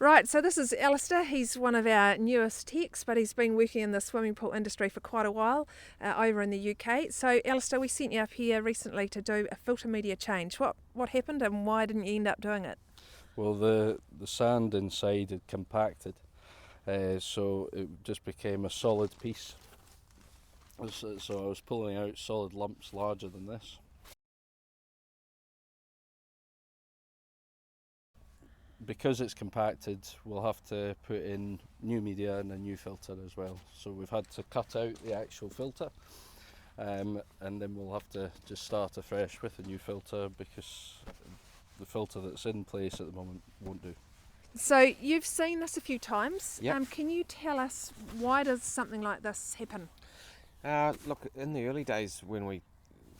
Right, so this is Alistair. He's one of our newest techs, but he's been working in the swimming pool industry for quite a while over in the UK. So, Alistair, we sent you up here recently to do a filter media change. What happened and why didn't you end up doing it? Well, the sand inside had compacted, so it just became a solid piece. So I was pulling out solid lumps larger than this. Because it's compacted, we'll have to put in new media and a new filter as well. So we've had to cut out the actual filter, and then we'll have to just start afresh with a new filter because the filter that's in place at the moment won't do. So, you've seen this a few times. Yep. Can you tell us why does something like this happen? Look, in the early days when we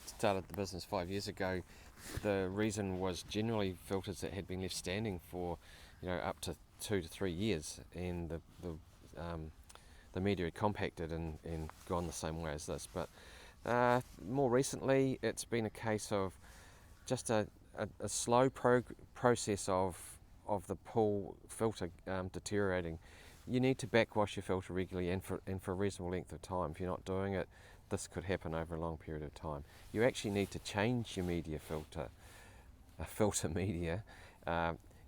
started the business 5 years ago, the reason was generally filters that had been left standing for, up to 2 to 3 years, and the media had compacted and gone the same way as this. But more recently, it's been a case of just a slow process of the pool filter deteriorating. You need to backwash your filter regularly and for a reasonable length of time. If you're not doing it, this could happen over a long period of time. You actually need to change your filter media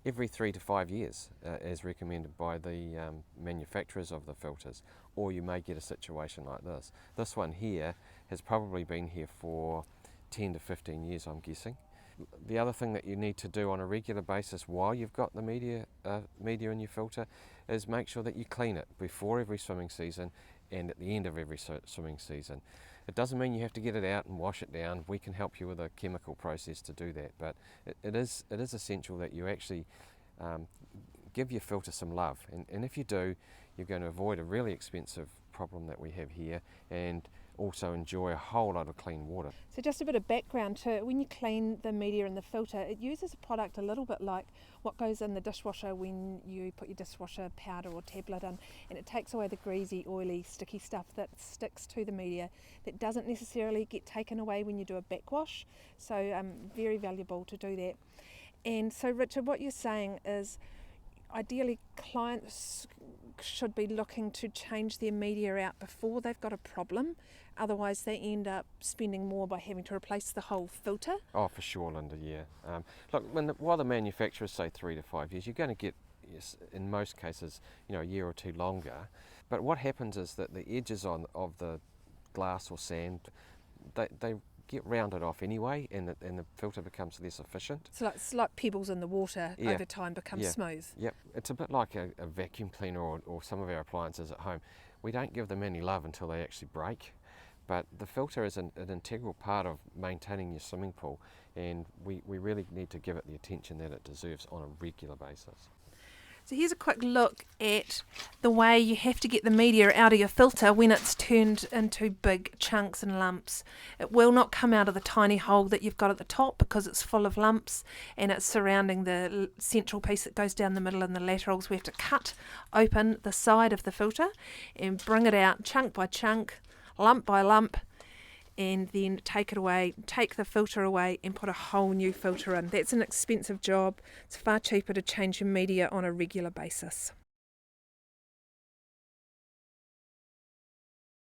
every 3 to 5 years, as recommended by the manufacturers of the filters, or you may get a situation like this. This one here has probably been here for 10 to 15 years, I'm guessing. The other thing that you need to do on a regular basis while you've got the media in your filter is make sure that you clean it before every swimming season and at the end of every swimming season. It doesn't mean you have to get it out and wash it down. We can help you with a chemical process to do that, but it is essential that you actually give your filter some love, and if you do, you're going to avoid a really expensive problem that we have here and also enjoy a whole lot of clean water. So just a bit of background to when you clean the media in the filter, it uses a product a little bit like what goes in the dishwasher when you put your dishwasher powder or tablet in, and it takes away the greasy, oily, sticky stuff that sticks to the media that doesn't necessarily get taken away when you do a backwash. So very valuable to do that. And so Richard, what you're saying is ideally clients should be looking to change their media out before they've got a problem, otherwise they end up spending more by having to replace the whole filter. Oh, for sure, Linda, yeah. Look, while the manufacturers say 3 to 5 years, you're going to get, yes, in most cases, a year or two longer. But what happens is that the edges of the glass or sand, they get rounded off anyway, and the filter becomes less efficient. So it's like pebbles in the water, over time become smooth. Yep, it's a bit like a vacuum cleaner or some of our appliances at home. We don't give them any love until they actually break, but the filter is an integral part of maintaining your swimming pool, and we really need to give it the attention that it deserves on a regular basis. So here's a quick look at the way you have to get the media out of your filter when it's turned into big chunks and lumps. It will not come out of the tiny hole that you've got at the top because it's full of lumps and it's surrounding the central piece that goes down the middle and the laterals. We have to cut open the side of the filter and bring it out chunk by chunk, lump by lump, and then take the filter away and put a whole new filter in. That's an expensive job. It's far cheaper to change your media on a regular basis.